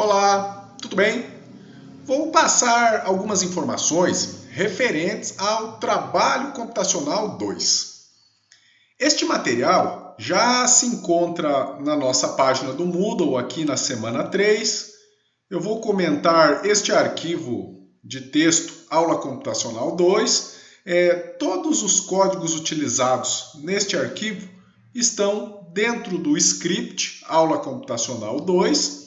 Olá, tudo bem? Vou passar algumas informações referentes ao trabalho computacional 2. Este material já se encontra na nossa página do Moodle aqui na semana 3. Eu vou comentar este arquivo de texto Aula Computacional 2. Todos os códigos utilizados neste arquivo estão dentro do script Aula Computacional 2.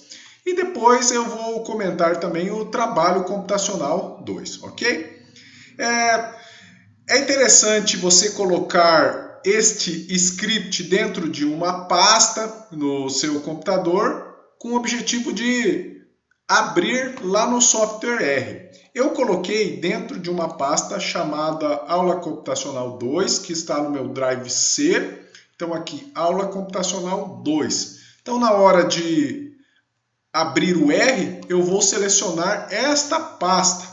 E depois eu vou comentar também o trabalho computacional 2, ok? É interessante você colocar este script dentro de uma pasta no seu computador com o objetivo de abrir lá no software R. Eu coloquei dentro de uma pasta chamada Aula Computacional 2, que está no meu Drive C. Então aqui, Aula Computacional 2. Então na hora de abrir o R, eu vou selecionar esta pasta,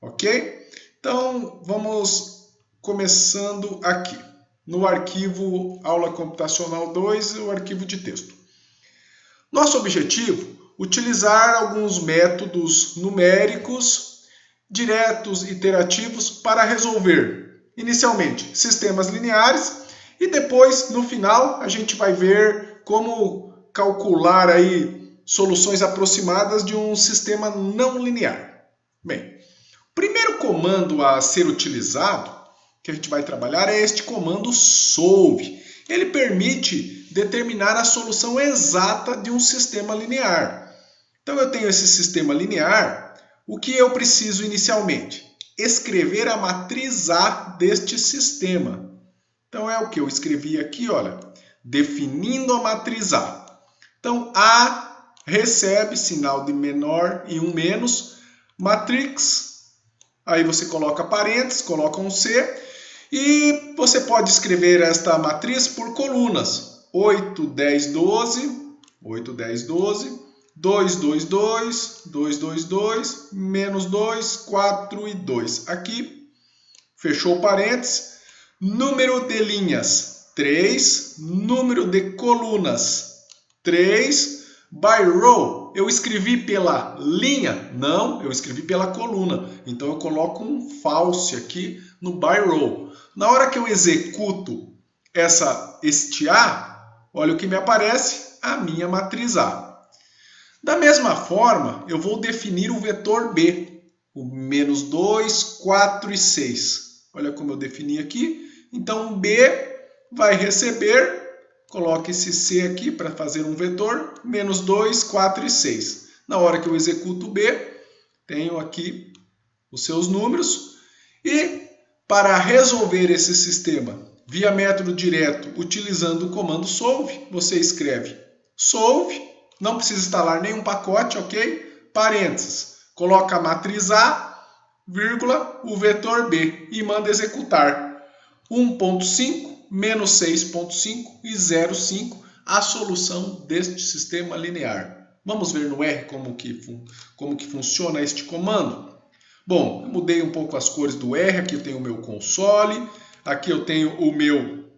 ok? Então, vamos começando aqui, no arquivo Aula Computacional 2, o arquivo de texto. Nosso objetivo, utilizar alguns métodos numéricos, diretos, iterativos, para resolver, inicialmente, sistemas lineares, e depois, no final, a gente vai ver como calcular aí soluções aproximadas de um sistema não linear. Bem, o primeiro comando a ser utilizado, que a gente vai trabalhar, é este comando solve. Ele permite determinar a solução exata de um sistema linear. Então eu tenho esse sistema linear, o que eu preciso inicialmente? Escrever a matriz A deste sistema. Então é o que eu escrevi aqui, olha, definindo a matriz A. Então A recebe sinal de menor e um menos, matrix, aí você coloca parênteses, coloca um C, e você pode escrever esta matriz por colunas, 8, 10, 12, 8, 10, 12, 2, 2, 2, 2, 2, 2, menos 2, 4 e 2. Aqui, fechou parênteses, número de linhas, 3, número de colunas, 3, by row, eu escrevi pela linha? Não, eu escrevi pela coluna. Então eu coloco um false aqui no by row. Na hora que eu executo este A, olha o que me aparece, a minha matriz A. Da mesma forma, eu vou definir o vetor B, o menos 2, 4 e 6. Olha como eu defini aqui. Então B vai receber, coloque esse C aqui para fazer um vetor, menos 2, 4 e 6. Na hora que eu executo B, tenho aqui os seus números. E para resolver esse sistema via método direto, utilizando o comando solve, você escreve solve, não precisa instalar nenhum pacote, ok? Parênteses, coloca a matriz A, vírgula, o vetor B e manda executar 1.5, menos 6.5 e 0,5, a solução deste sistema linear. Vamos ver no R como que funciona este comando? Bom, eu mudei um pouco as cores do R, aqui eu tenho o meu console, aqui eu tenho o meu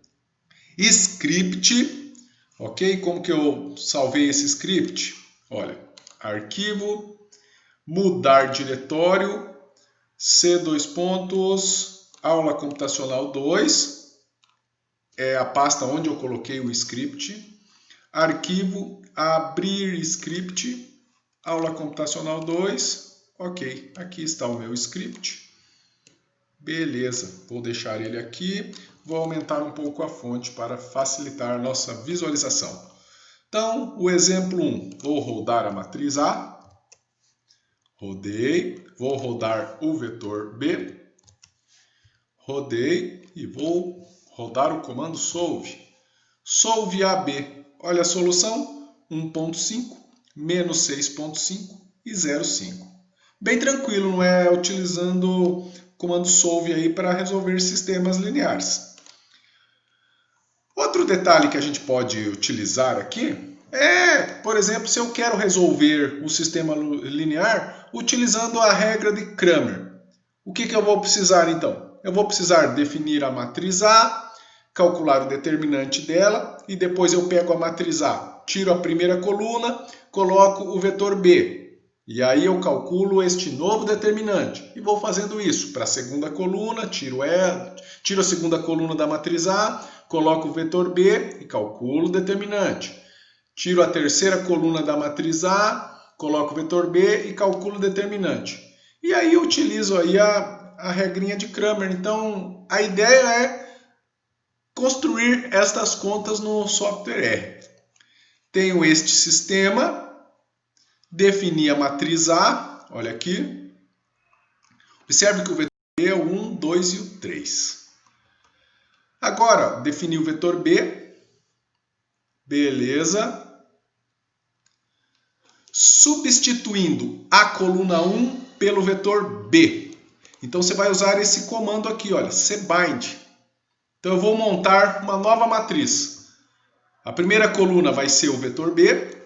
script, ok? Como que eu salvei esse script? Olha, arquivo, mudar diretório, C2 pontos, aula computacional 2, é a pasta onde eu coloquei o script, arquivo, abrir script, aula computacional 2, ok, aqui está o meu script, beleza, vou deixar ele aqui, vou aumentar um pouco a fonte para facilitar a nossa visualização. Então, o exemplo 1, vou rodar a matriz A, rodei, vou rodar o vetor B, rodei e vou rodar o comando solve. Solve AB. Olha a solução, 1.5, menos 6.5 e 0,5. Bem tranquilo, não é? Utilizando o comando solve aí para resolver sistemas lineares. Outro detalhe que a gente pode utilizar aqui é, por exemplo, se eu quero resolver o sistema linear utilizando a regra de Cramer. O que eu vou precisar então? Eu vou precisar definir a matriz A, calcular o determinante dela e depois eu pego a matriz A, tiro a primeira coluna, coloco o vetor B. E aí eu calculo este novo determinante. E vou fazendo isso para a segunda coluna, tiro a segunda coluna da matriz A, coloco o vetor B e calculo o determinante. Tiro a terceira coluna da matriz A, coloco o vetor B e calculo o determinante. E aí eu utilizo aí a regrinha de Cramer. Então, a ideia é construir estas contas no software R. Tenho este sistema, defini a matriz A, olha aqui. Observe que o vetor B é o 1, 2 e o 3. Agora, defini o vetor B, beleza. Substituindo a coluna 1 pelo vetor B. Então você vai usar esse comando aqui, olha, cbind. Então eu vou montar uma nova matriz. A primeira coluna vai ser o vetor B,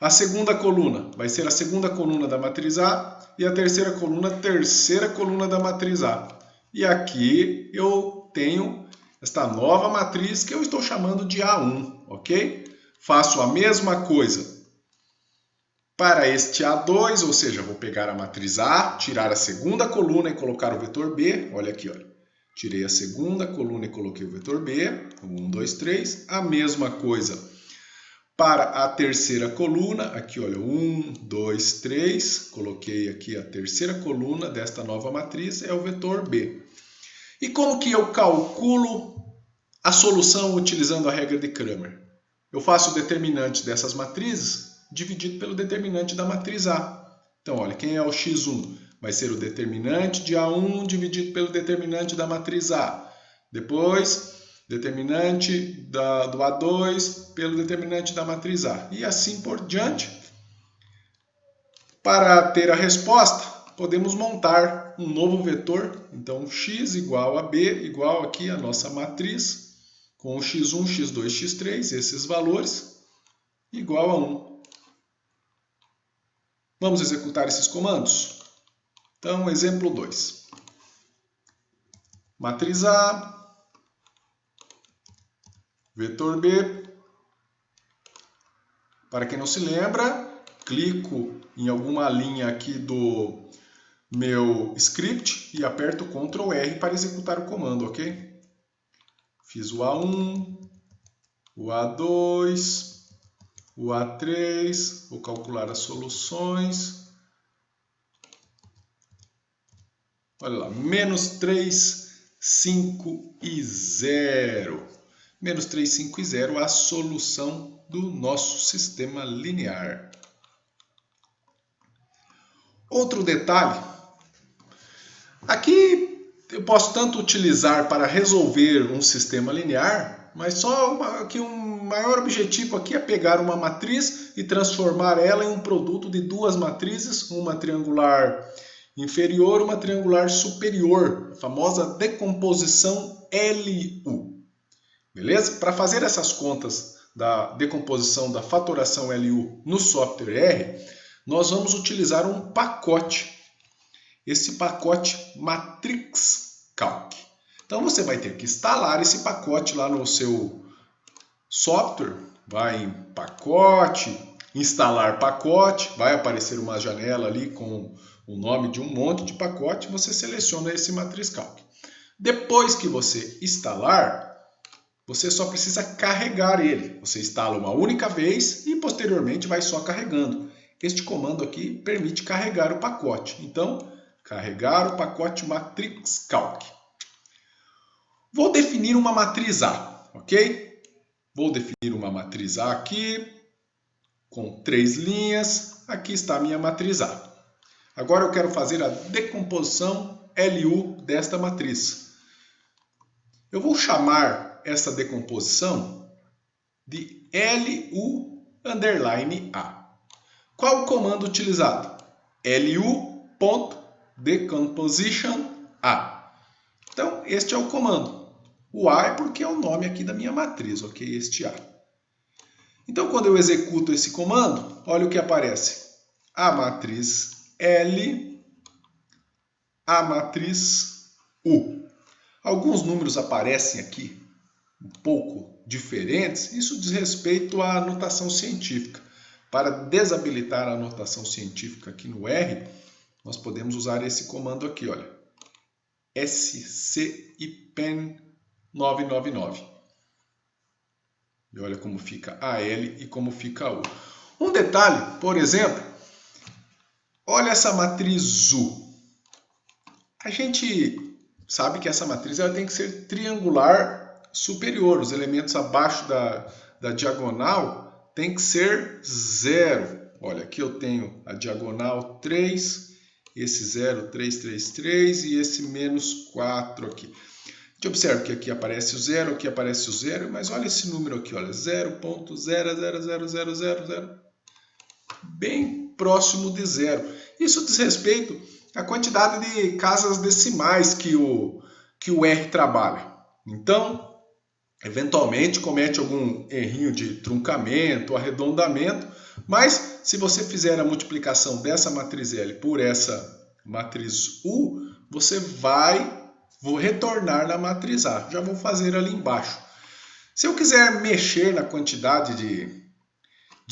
a segunda coluna vai ser a segunda coluna da matriz A e a terceira coluna da matriz A. E aqui eu tenho esta nova matriz que eu estou chamando de A1, ok? Faço a mesma coisa para este A2, ou seja, vou pegar a matriz A, tirar a segunda coluna e colocar o vetor B. Olha aqui, olha. Tirei a segunda coluna e coloquei o vetor B. 1, 2, 3. A mesma coisa para a terceira coluna. Aqui, olha, 1, 2, 3. Coloquei aqui a terceira coluna desta nova matriz, é o vetor B. E como que eu calculo a solução utilizando a regra de Cramer? Eu faço o determinante dessas matrizes dividido pelo determinante da matriz A. Então, olha, quem é o x1? Vai ser o determinante de A1 dividido pelo determinante da matriz A. Depois, determinante do A2 pelo determinante da matriz A. E assim por diante. Para ter a resposta, podemos montar um novo vetor. Então, x igual a b igual aqui a nossa matriz, com o x1, x2, x3, esses valores, igual a 1. Vamos executar esses comandos? Então, exemplo 2. Matriz A, vetor B. Para quem não se lembra, clico em alguma linha aqui do meu script e aperto Ctrl R para executar o comando, ok? Fiz o A1, o A2, o A3, vou calcular as soluções. Olha lá, menos 3, 5 e 0. Menos 3, 5 e 0, a solução do nosso sistema linear. Outro detalhe, aqui eu posso tanto utilizar para resolver um sistema linear, mas só que um maior objetivo aqui é pegar uma matriz e transformar ela em um produto de duas matrizes, uma triangular inferior, uma triangular superior, a famosa decomposição LU. Beleza? Para fazer essas contas da decomposição da fatoração LU no software R, nós vamos utilizar um pacote. Esse pacote Matrix Calc. Então você vai ter que instalar esse pacote lá no seu software. Vai em pacote, instalar pacote, vai aparecer uma janela ali com o nome de um monte de pacote, você seleciona esse Matrix Calc. Depois que você instalar, você só precisa carregar ele. Você instala uma única vez e posteriormente vai só carregando. Este comando aqui permite carregar o pacote. Então, carregar o pacote Matrix Calc. Vou definir uma matriz A, ok? Vou definir uma matriz A aqui, com 3 linhas. Aqui está a minha matriz A. Agora eu quero fazer a decomposição LU desta matriz. Eu vou chamar essa decomposição de LU_A. Qual o comando utilizado? LU.decompositionA. Então, este é o comando. O A é porque é o nome aqui da minha matriz, ok? Este A. Então, quando eu executo esse comando, olha o que aparece. A matriz L, a matriz U. Alguns números aparecem aqui um pouco diferentes, isso diz respeito à notação científica. Para desabilitar a notação científica aqui no R, nós podemos usar esse comando aqui, olha, SCIPEN 999. E olha como fica AL e como fica a U. Um detalhe, por exemplo, olha essa matriz U. A gente sabe que essa matriz ela tem que ser triangular superior. Os elementos abaixo da diagonal tem que ser 0. Olha, aqui eu tenho a diagonal 3, esse 0, 3, 3, 3 e esse menos 4 aqui. A gente observa que aqui aparece o 0, aqui aparece o 0, mas olha esse número aqui, olha, 0.0000000, bem próximo de 0. Isso diz respeito à quantidade de casas decimais que o R trabalha. Então, eventualmente comete algum errinho de truncamento, arredondamento, mas se você fizer a multiplicação dessa matriz L por essa matriz U, você vou retornar na matriz A. Já vou fazer ali embaixo. Se eu quiser mexer na quantidade de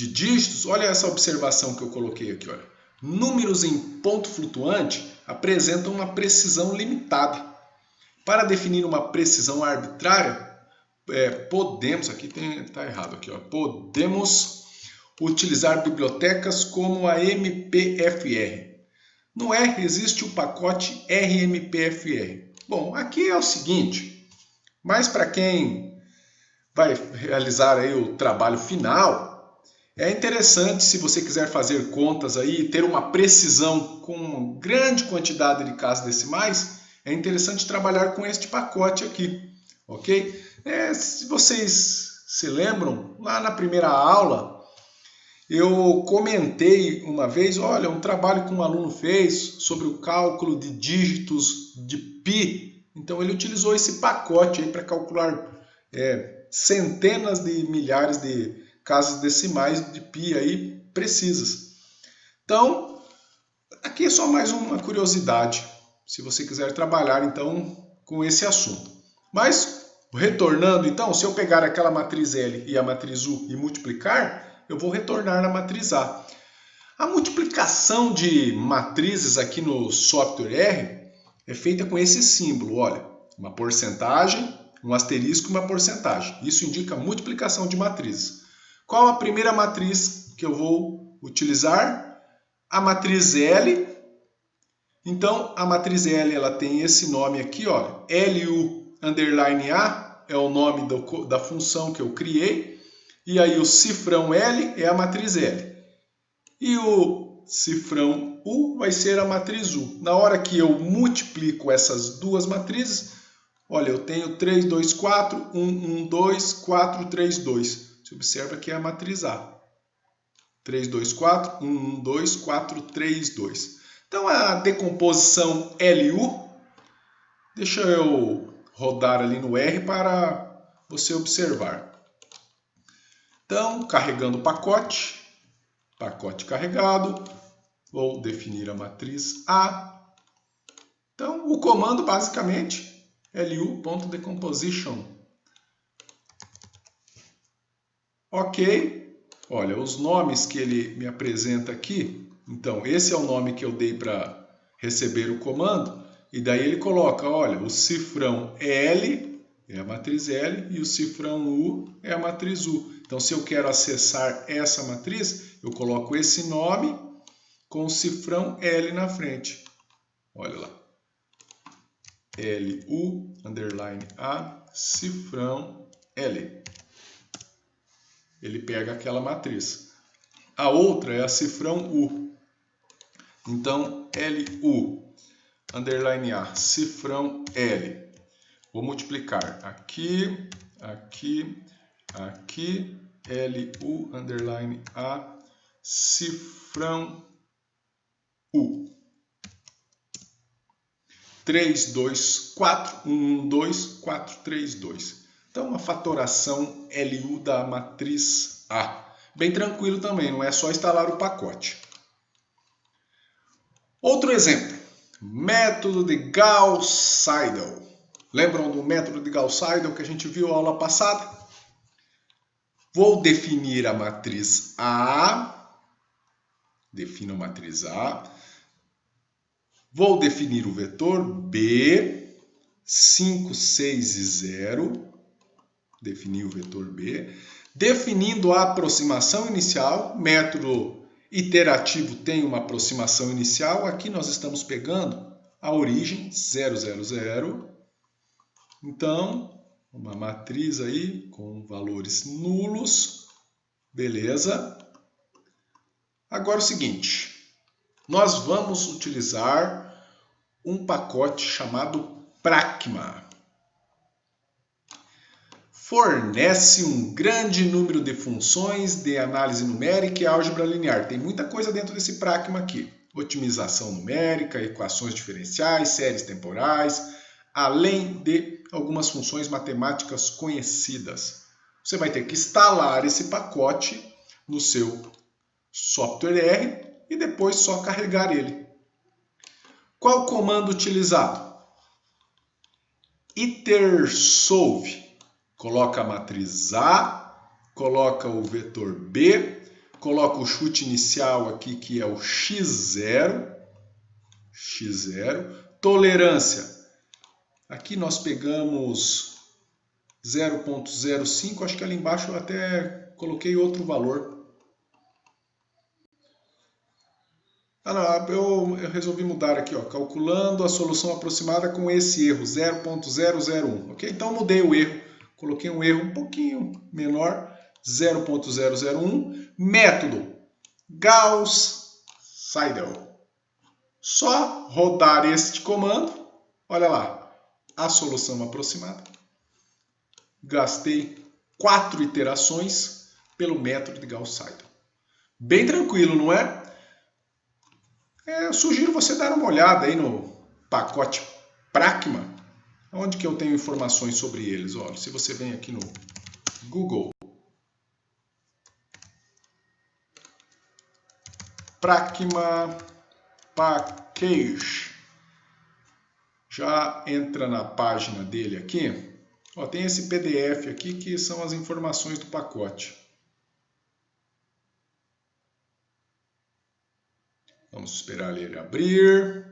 dígitos, olha essa observação que eu coloquei aqui, olha. Números em ponto flutuante apresentam uma precisão limitada. Para definir uma precisão arbitrária, podemos, aqui está errado aqui, ó, podemos utilizar bibliotecas como a MPFR. No R existe o pacote RMPFR. Bom, aqui é o seguinte, mas para quem vai realizar aí o trabalho final, é interessante, se você quiser fazer contas aí, ter uma precisão com uma grande quantidade de casas decimais, é interessante trabalhar com este pacote aqui, ok? Se vocês se lembram, lá na primeira aula, eu comentei uma vez, olha, um trabalho que um aluno fez sobre o cálculo de dígitos de π. Então ele utilizou esse pacote aí para calcular centenas de milhares de casas decimais de π aí precisas. Então, aqui é só mais uma curiosidade, se você quiser trabalhar então com esse assunto. Mas, retornando então, se eu pegar aquela matriz L e a matriz U e multiplicar, eu vou retornar na matriz A. A multiplicação de matrizes aqui no software R é feita com esse símbolo, olha, uma porcentagem, um asterisco e uma porcentagem. Isso indica multiplicação de matrizes. Qual a primeira matriz que eu vou utilizar? A matriz L. Então, a matriz L ela tem esse nome aqui, olha, LU_A é o nome da função que eu criei. E aí o cifrão L é a matriz L. E o cifrão U vai ser a matriz U. Na hora que eu multiplico essas duas matrizes, olha, eu tenho 3, 2, 4, 1, 1, 2, 4, 3, 2. Você observa que é a matriz A. 3, 2, 4, 1, 1, 2, 4, 3, 2. Então, a decomposição LU, deixa eu rodar ali no R para você observar. Então, carregando o pacote carregado, vou definir a matriz A. Então, o comando basicamente lu.decomposition. Ok, olha, os nomes que ele me apresenta aqui, então esse é o nome que eu dei para receber o comando, e daí ele coloca, olha, o cifrão L é a matriz L e o cifrão U é a matriz U. Então, se eu quero acessar essa matriz, eu coloco esse nome com o cifrão L na frente. Olha lá. LU_A, cifrão L. Ele pega aquela matriz. A outra é a cifrão U. Então, LU_A, cifrão L. Vou multiplicar aqui, aqui, aqui, LU_A, cifrão U. 3, 2, 4, 1, 1, 2, 4, 3, 2. Então, a fatoração LU da matriz A. Bem tranquilo também, não é só instalar o pacote. Outro exemplo, método de Gauss-Seidel. Lembram do método de Gauss-Seidel que a gente viu na aula passada? Vou definir a matriz A. Defino a matriz A. Vou definir o vetor B. 5, 6 e 0. Defini o vetor B. Definindo a aproximação inicial, método iterativo tem uma aproximação inicial. Aqui nós estamos pegando a origem 0, 0, 0. Então, uma matriz aí com valores nulos. Beleza? Agora é o seguinte, nós vamos utilizar um pacote chamado Pragma. Fornece um grande número de funções de análise numérica e álgebra linear. Tem muita coisa dentro desse Pragma aqui. Otimização numérica, equações diferenciais, séries temporais, além de algumas funções matemáticas conhecidas. Você vai ter que instalar esse pacote no seu software R e depois só carregar ele. Qual o comando utilizado? itersolve. Coloca a matriz A, coloca o vetor B, coloca o chute inicial aqui que é o x0, tolerância. Aqui nós pegamos 0,05, acho que ali embaixo eu até coloquei outro valor. Eu resolvi mudar aqui, ó, calculando a solução aproximada com esse erro, 0,001. Ok? Então mudei o erro, coloquei um erro um pouquinho menor, 0,001. Método Gauss-Seidel. Só rodar este comando, olha lá, a solução aproximada. Gastei 4 iterações pelo método de Gauss-Seidel. Bem tranquilo, não é? Eu sugiro você dar uma olhada aí no pacote Pragma, onde que eu tenho informações sobre eles. Olha, se você vem aqui no Google, Pragma Package, já entra na página dele aqui. Ó, tem esse PDF aqui que são as informações do pacote. Vamos esperar ele abrir.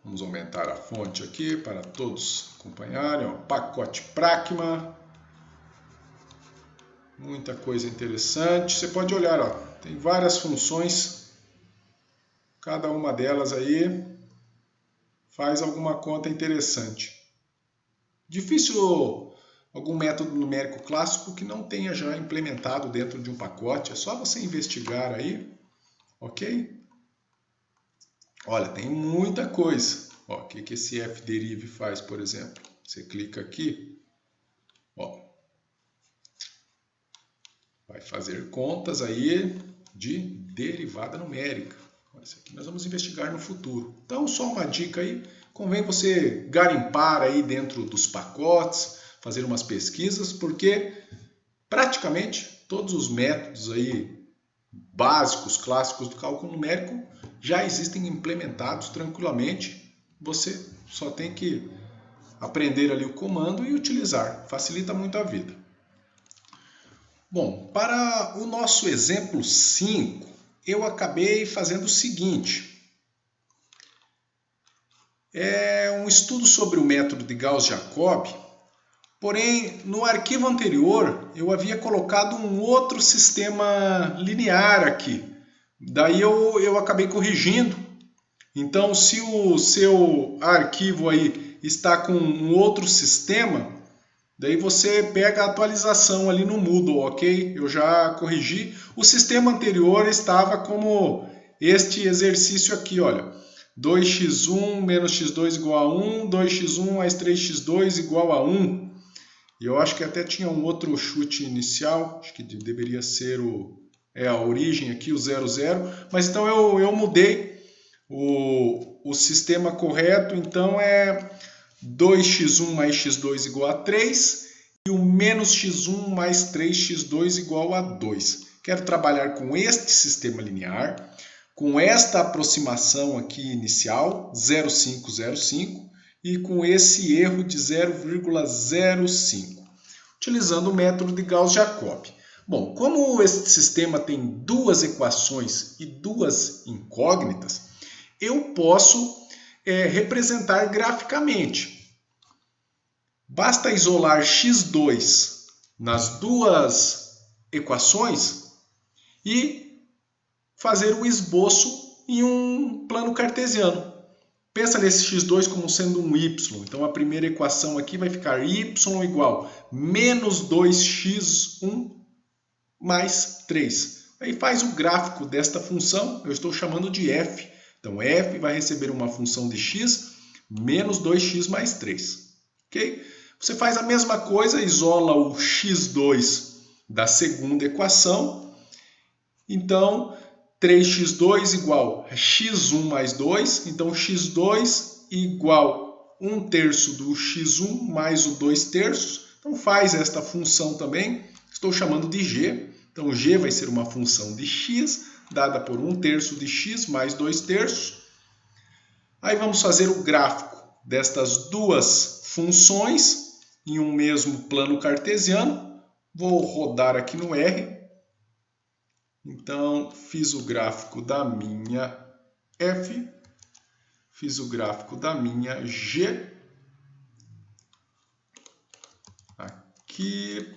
Vamos aumentar a fonte aqui para todos acompanharem. Ó, pacote Pragma. Muita coisa interessante. Você pode olhar, ó, tem várias funções. Cada uma delas aí faz alguma conta interessante. Difícil algum método numérico clássico que não tenha já implementado dentro de um pacote. É só você investigar aí. Ok? Olha, tem muita coisa. Ó, o que esse f-derive faz, por exemplo? Você clica aqui, ó, vai fazer contas aí de derivada numérica. Isso aqui nós vamos investigar no futuro. Então, só uma dica aí, convém você garimpar aí dentro dos pacotes, fazer umas pesquisas, porque praticamente todos os métodos aí básicos, clássicos do cálculo numérico já existem implementados tranquilamente. Você só tem que aprender ali o comando e utilizar. Facilita muito a vida. Bom, para o nosso exemplo 5, eu acabei fazendo o seguinte. É um estudo sobre o método de Gauss-Jacobi, porém, no arquivo anterior, eu havia colocado um outro sistema linear aqui. Daí eu acabei corrigindo. Então, se o seu arquivo aí está com um outro sistema, daí você pega a atualização ali no Moodle, ok? Eu já corrigi. O sistema anterior estava como este exercício aqui, olha. 2x1 menos x2 igual a 1, 2x1 mais 3x2 igual a 1. E eu acho que até tinha um outro chute inicial, acho que deveria ser a origem aqui, o 0, 0. Mas então eu mudei o sistema correto, então é 2x1 mais x2 igual a 3 e o menos x1 mais 3x2 igual a 2. Quero trabalhar com este sistema linear, com esta aproximação aqui inicial, 0,505, e com esse erro de 0,05, utilizando o método de Gauss-Jacobi. Bom, como este sistema tem duas equações e duas incógnitas, eu posso representar graficamente. Basta isolar x2 nas duas equações e fazer o esboço em um plano cartesiano. Pensa nesse x2 como sendo um y. Então a primeira equação aqui vai ficar y igual menos 2x1 mais 3. Aí faz o gráfico desta função, eu estou chamando de f. Então f vai receber uma função de x menos 2x mais 3. Ok? Você faz a mesma coisa, isola o x2 da segunda equação. Então 3x2 igual a x1 mais 2. Então x2 igual 1/3 do x1 mais o 2/3. Então faz esta função também. Estou chamando de g. Então g vai ser uma função de x, dada por 1/3 de x mais 2/3. Aí vamos fazer o gráfico destas duas funções em um mesmo plano cartesiano. Vou rodar aqui no R. Então, fiz o gráfico da minha f, fiz o gráfico da minha g. Aqui.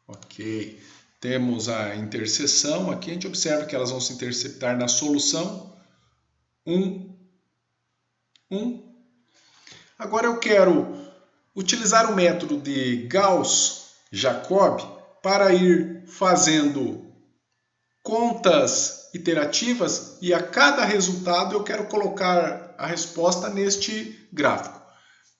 Ok. Temos a interseção aqui. A gente observa que elas vão se interceptar na solução 1, 1. Agora eu quero utilizar o método de Gauss-Jacobi para ir fazendo contas iterativas e a cada resultado eu quero colocar a resposta neste gráfico.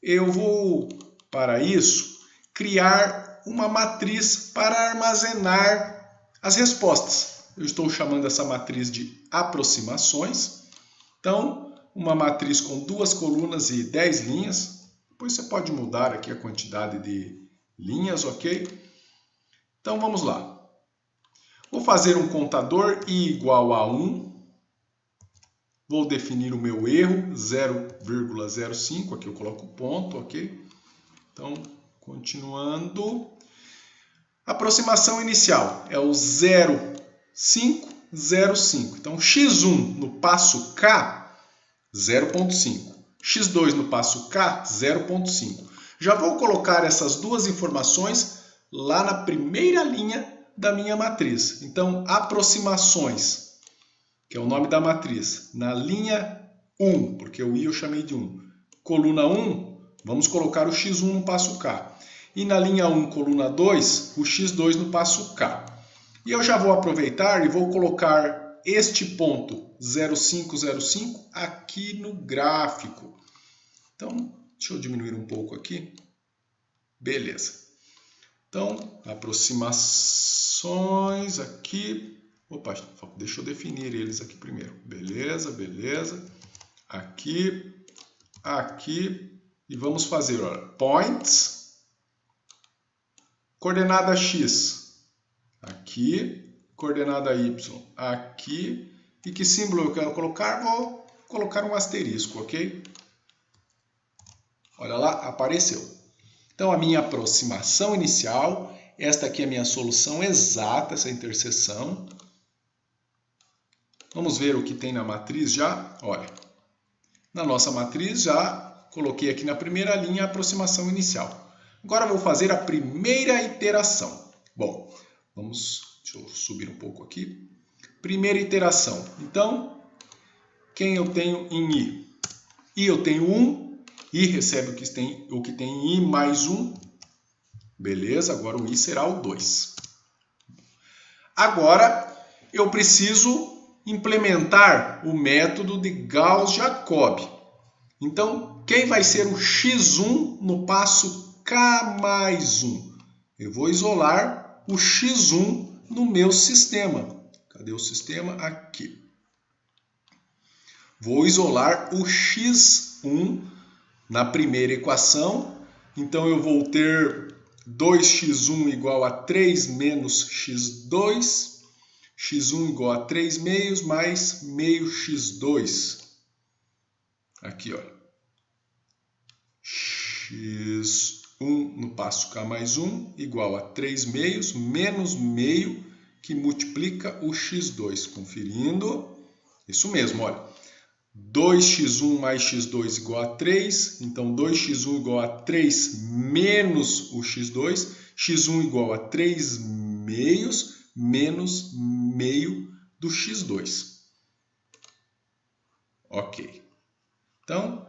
Eu vou, para isso, criar uma matriz para armazenar as respostas. Eu estou chamando essa matriz de aproximações. Então, uma matriz com 2 colunas e 10 linhas. Depois você pode mudar aqui a quantidade de linhas, ok? Então vamos lá. Vou fazer um contador i igual a 1. Vou definir o meu erro, 0,05. Aqui eu coloco o ponto, ok? Então, continuando. Aproximação inicial é o 0,505. Então, x1 no passo K, 0,5. x2 no passo K, 0,5. Já vou colocar essas duas informações lá na primeira linha da minha matriz. Então, aproximações, que é o nome da matriz, na linha 1, porque o i eu chamei de 1. Coluna 1, vamos colocar o x1 no passo K. E na linha 1, coluna 2, o x2 no passo K. E eu já vou aproveitar e vou colocar este ponto 0,505 aqui no gráfico. Então, deixa eu diminuir um pouco aqui. Beleza. Então, aproximações aqui. Opa, deixa eu definir eles aqui primeiro. Beleza, beleza. Aqui, aqui. E vamos fazer, olha, points. Coordenada x aqui. Coordenada y aqui. E que símbolo eu quero colocar? Vou colocar um asterisco, ok? Olha lá, apareceu. Então, a minha aproximação inicial, esta aqui é a minha solução exata, essa interseção. Vamos ver o que tem na matriz já? Olha, na nossa matriz já coloquei aqui na primeira linha a aproximação inicial. Agora eu vou fazer a primeira iteração. Bom, deixa eu subir um pouco aqui. Primeira iteração. Então, quem eu tenho em i? I eu tenho 1. I recebe o que tem em i mais 1. Beleza, agora o i será o 2. Agora eu preciso implementar o método de Gauss-Jacobi. Então, quem vai ser o x1 no passo K mais 1? Eu vou isolar o x1 no meu sistema. Cadê o sistema? Aqui. Vou isolar o x1 na primeira equação, então eu vou ter 2x1 igual a 3 menos x2, x1 igual a 3 meios mais meio x2. Aqui, ó. x1 no passo k mais 1 igual a 3 meios menos meio que multiplica o x2. Conferindo, isso mesmo, olha. 2x1 mais x2 igual a 3, então 2x1 igual a 3 menos o x2, x1 igual a 3 meios menos meio do x2. Ok. Então,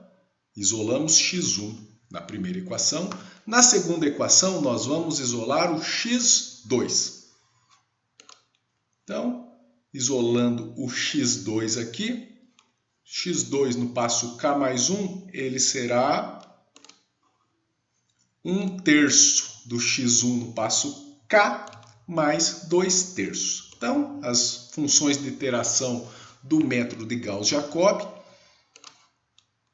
isolamos x1 na primeira equação. Na segunda equação, nós vamos isolar o x2. Então, isolando o x2 aqui, x2 no passo k mais 1, ele será 1/3 do x1 no passo k mais 2/3. Então, as funções de iteração do método de Gauss-Jacobi,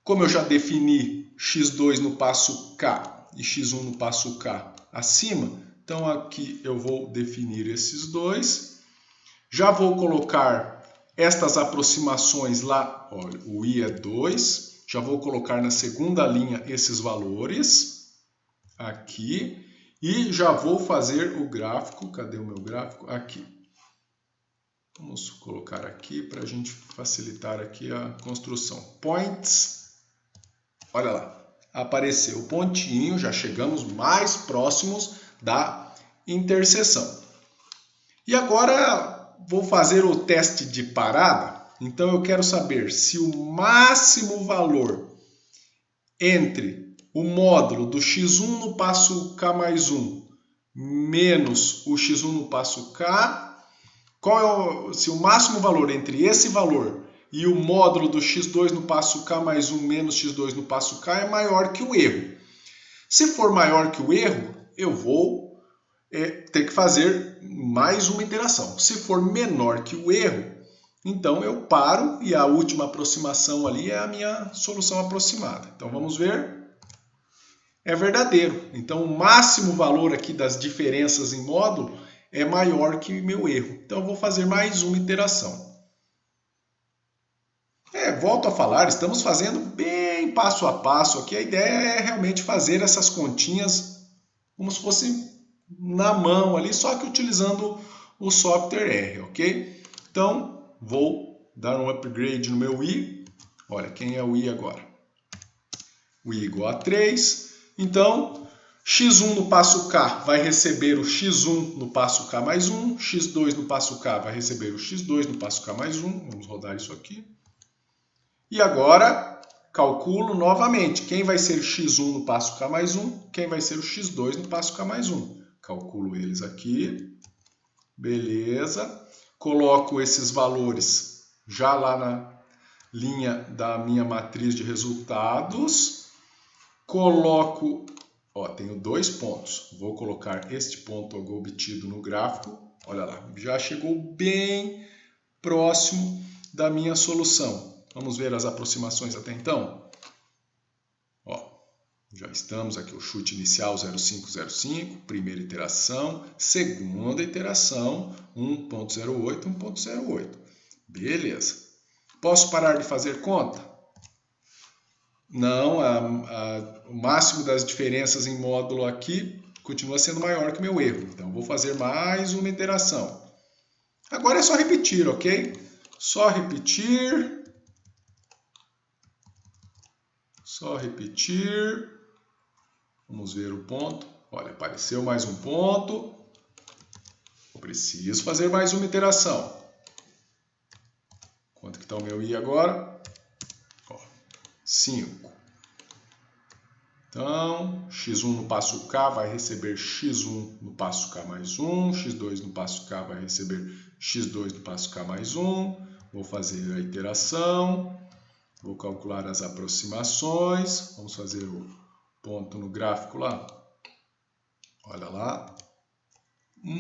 como eu já defini x2 no passo k e x1 no passo k acima, então aqui eu vou definir esses dois. Já vou colocar estas aproximações lá, olha, o i é 2, já vou colocar na segunda linha esses valores aqui e já vou fazer o gráfico, cadê o meu gráfico? Aqui. Vamos colocar aqui para a gente facilitar aqui a construção. Points, olha lá, apareceu o pontinho, já chegamos mais próximos da interseção. E agora vou fazer o teste de parada, então eu quero saber se o máximo valor entre o módulo do x1 no passo k mais 1 menos o x1 no passo k, se o máximo valor entre esse valor e o módulo do x2 no passo k mais 1 menos x2 no passo k é maior que o erro. Se for maior que o erro, eu vou ter que fazer mais uma iteração. Se for menor que o erro, então eu paro e a última aproximação ali é a minha solução aproximada. Então vamos ver. É verdadeiro. Então o máximo valor aqui das diferenças em módulo é maior que o meu erro. Então eu vou fazer mais uma iteração. Volto a falar, estamos fazendo bem passo a passo aqui. A ideia é realmente fazer essas continhas como se fosse na mão ali, só que utilizando o software R, ok? Então, vou dar um upgrade no meu i. Olha, quem é o i agora? O i igual a 3. Então, x1 no passo k vai receber o x1 no passo k mais 1. x2 no passo k vai receber o x2 no passo k mais 1. Vamos rodar isso aqui. E agora, calculo novamente. Quem vai ser x1 no passo k mais 1? Quem vai ser o x2 no passo k mais 1? Calculo eles aqui, beleza, coloco esses valores já lá na linha da minha matriz de resultados, coloco, tenho 2 pontos, vou colocar este ponto obtido no gráfico, olha lá, já chegou bem próximo da minha solução. Vamos ver as aproximações até então? Já estamos aqui, o chute inicial 0,505, primeira iteração, segunda iteração 1,08, 1,08. Beleza. Posso parar de fazer conta? Não, o máximo das diferenças em módulo aqui continua sendo maior que o meu erro. Então, vou fazer mais uma iteração. Agora é só repetir, ok? Só repetir. Só repetir. Vamos ver o ponto. Olha, apareceu mais um ponto. Eu preciso fazer mais uma iteração. Quanto que está o meu i agora? 5. Então, x1 no passo k vai receber x1 no passo k mais 1. x2 no passo k vai receber x2 no passo k mais 1. Vou fazer a iteração. Vou calcular as aproximações. Vamos fazer o ponto no gráfico lá. Olha lá.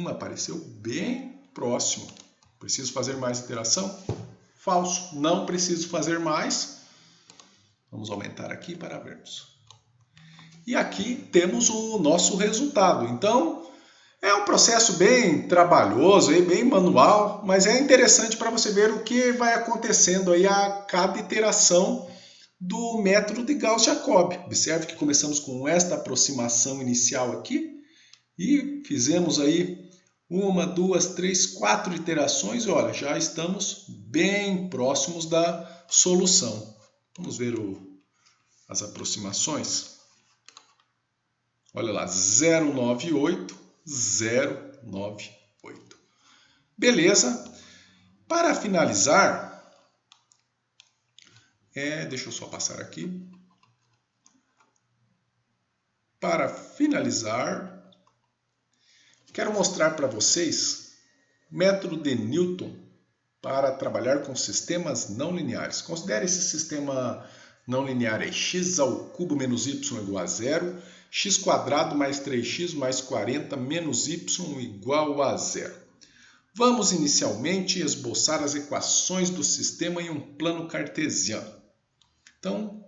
Apareceu bem próximo. Preciso fazer mais iteração? Falso. Não preciso fazer mais. Vamos aumentar aqui para vermos. E aqui temos o nosso resultado. Então, é um processo bem trabalhoso, bem manual, mas é interessante para você ver o que vai acontecendo aí a cada iteração do método de Gauss-Jacobi. Observe que começamos com esta aproximação inicial aqui e fizemos aí 1, 2, 3, 4 iterações e olha, já estamos bem próximos da solução. Vamos ver as aproximações. Olha lá, 098, 098. Beleza. Para finalizar, deixa eu só passar aqui. Para finalizar, quero mostrar para vocês o método de Newton para trabalhar com sistemas não lineares. Considere esse sistema não linear é x ao cubo menos y igual a zero, x quadrado mais 3x mais 40 menos y igual a zero. Vamos inicialmente esboçar as equações do sistema em um plano cartesiano. Então,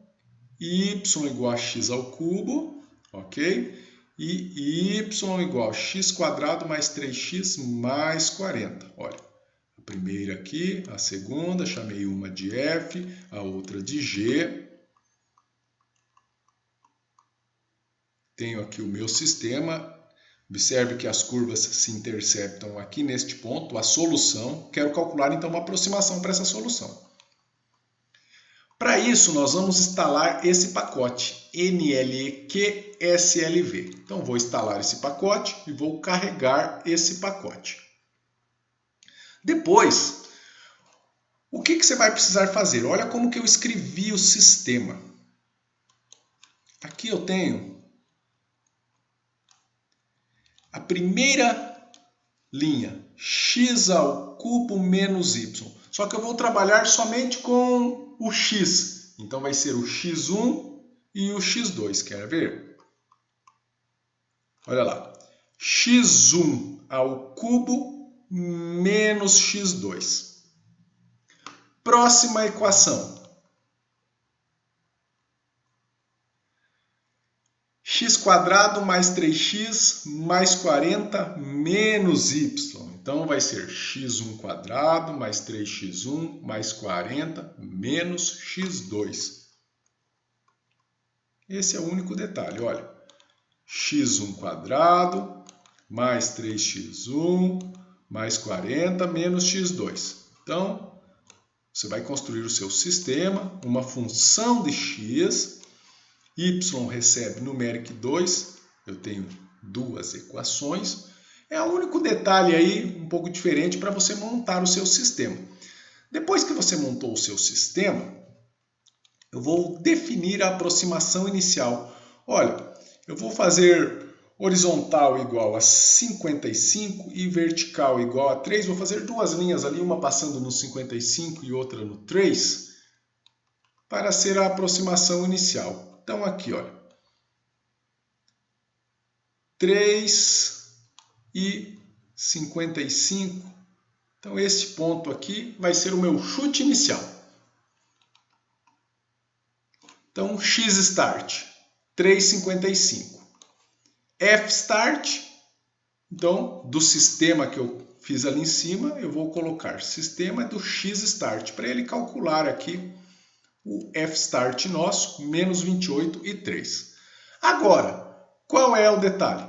y igual a x ao cubo, ok? E y igual a x quadrado mais 3x mais 40. Olha, a primeira aqui, a segunda, chamei uma de f, a outra de g. Tenho aqui o meu sistema. Observe que as curvas se interceptam aqui neste ponto, a solução. Quero calcular então uma aproximação para essa solução. Para isso, nós vamos instalar esse pacote, NLEQ-SLV. Então, vou instalar esse pacote e vou carregar esse pacote. Depois, o que você vai precisar fazer? Olha como que eu escrevi o sistema. Aqui eu tenho a primeira linha, x ao cubo menos y. Só que eu vou trabalhar somente com o x. Então vai ser o x1 e o x2. Quer ver? Olha lá. x1 ao cubo menos x2. Próxima equação. X quadrado mais 3x mais 40 menos y. Então, vai ser x1 quadrado mais 3x1 mais 40 menos x2. Esse é o único detalhe, olha. x1 quadrado mais 3x1 mais 40 menos x2. Então, você vai construir o seu sistema, uma função de x, y recebe numérico 2, eu tenho duas equações. É o único detalhe aí, um pouco diferente, para você montar o seu sistema. Depois que você montou o seu sistema, eu vou definir a aproximação inicial. Olha, eu vou fazer horizontal igual a 55 e vertical igual a 3. Vou fazer duas linhas ali, uma passando no 55 e outra no 3, para ser a aproximação inicial. Então aqui, olha, 3 e 55. Então esse ponto aqui vai ser o meu chute inicial. Então x start 3,55. F start, então do sistema que eu fiz ali em cima, eu vou colocar sistema do x start para ele calcular aqui o F start nosso, menos 28,3. Agora, qual é o detalhe?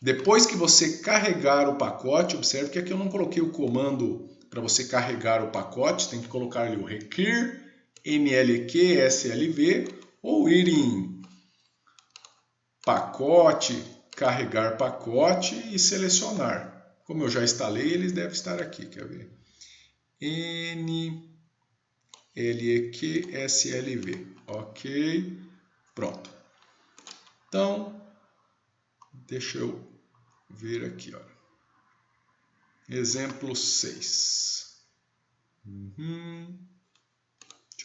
Depois que você carregar o pacote, observe que aqui eu não coloquei o comando para você carregar o pacote, tem que colocar ali o requer NLEQ-SLV ou ir em pacote, carregar pacote e selecionar. Como eu já instalei, eles devem estar aqui, quer ver? NLEQ-SLV, ok, pronto. Então, deixa eu ver aqui, ó. Exemplo 6. Deixa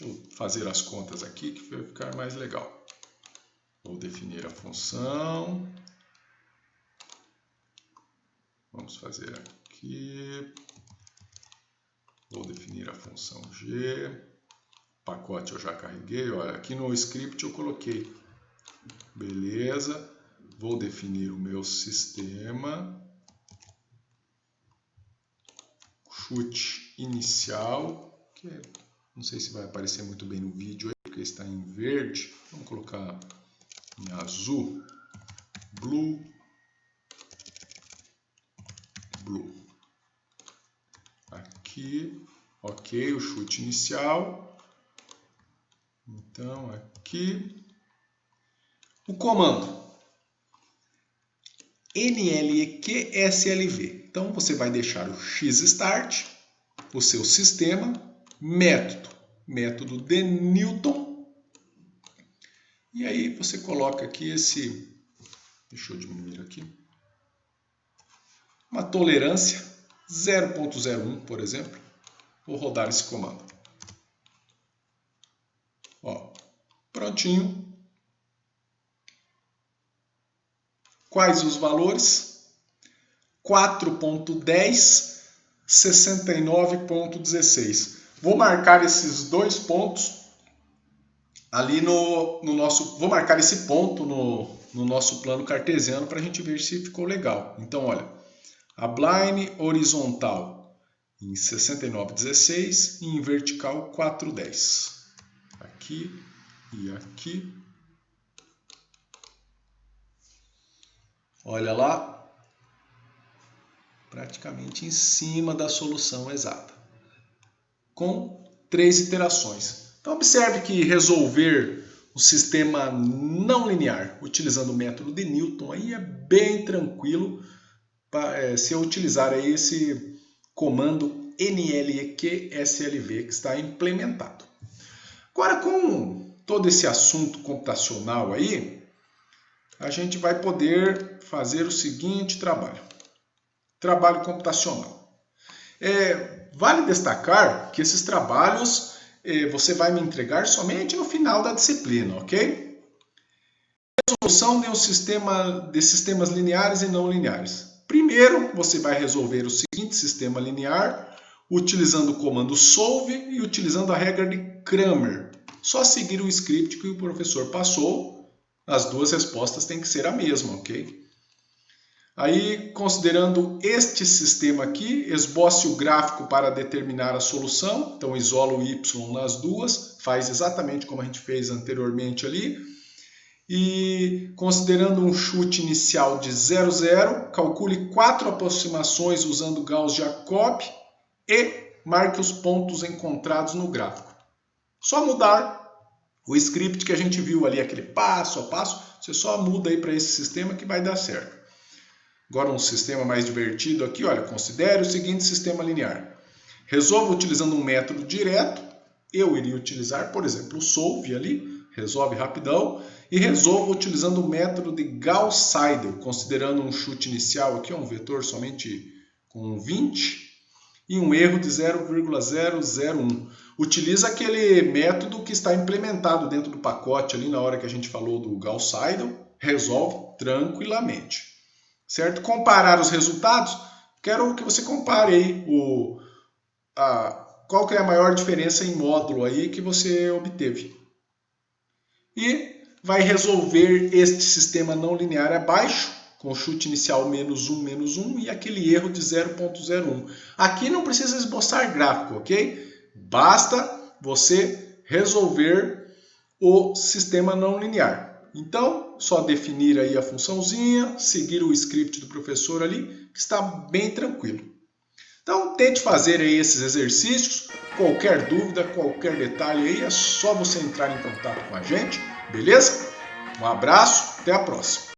eu fazer as contas aqui que vai ficar mais legal. Vou definir a função. Vamos fazer aqui. Vou definir a função g. Pacote eu já carreguei. Olha, aqui no script eu coloquei. Beleza. Vou definir o meu sistema. Chute inicial, que é Não sei se vai aparecer muito bem no vídeo aí, porque está em verde. Vamos colocar em azul. Blue. Aqui. Ok, o chute inicial. Então, aqui. O comando NLEQSLV. Então, você vai deixar o Xstart, o seu sistema, método de Newton. E aí você coloca aqui esse, deixa eu diminuir aqui, uma tolerância 0.01, por exemplo. Vou rodar esse comando. Ó, prontinho. Quais os valores? 4.10, 69.16. Vou marcar esses dois pontos ali no nosso... Vou marcar esse ponto no nosso plano cartesiano para a gente ver se ficou legal. Então, olha, a Abline horizontal em 69.16 e em vertical 4.10. Aqui e aqui. Olha lá, praticamente em cima da solução exata, com 3 iterações. Então observe que resolver o sistema não linear utilizando o método de Newton aí é bem tranquilo se eu utilizar aí esse comando NLEQSLV que está implementado. Agora, com todo esse assunto computacional aí, a gente vai poder fazer o seguinte trabalho. Trabalho computacional. Vale destacar que esses trabalhos você vai me entregar somente no final da disciplina, ok? Resolução de sistemas lineares e não lineares. Primeiro, você vai resolver o seguinte sistema linear utilizando o comando solve e utilizando a regra de Cramer. Só seguir o script que o professor passou. As duas respostas têm que ser a mesma, ok? Aí, considerando este sistema aqui, esboce o gráfico para determinar a solução. Então, isola o y nas duas, faz exatamente como a gente fez anteriormente ali. E, considerando um chute inicial de 0, 0, calcule 4 aproximações usando Gauss-Jacob e marque os pontos encontrados no gráfico. Só mudar o script que a gente viu ali, aquele passo a passo, você só muda aí para esse sistema que vai dar certo. Agora um sistema mais divertido aqui, olha, considere o seguinte sistema linear. Resolva utilizando um método direto, eu iria utilizar, por exemplo, o solve ali, resolve rapidão, e resolva utilizando o método de Gauss-Seidel, considerando um chute inicial aqui, um vetor somente com 20, e um erro de 0,001. Utiliza aquele método que está implementado dentro do pacote ali na hora que a gente falou do Gauss-Seidel, resolve tranquilamente. Certo? Comparar os resultados, quero que você compare aí qual que é a maior diferença em módulo aí que você obteve. E vai resolver este sistema não linear abaixo, com o chute inicial -1 e aquele erro de 0.01. Aqui não precisa esboçar gráfico, ok? Basta você resolver o sistema não linear. Então, só definir aí a funçãozinha, seguir o script do professor ali, que está bem tranquilo. Então, tente fazer aí esses exercícios. Qualquer dúvida, qualquer detalhe aí, é só você entrar em contato com a gente, beleza? Um abraço, até a próxima.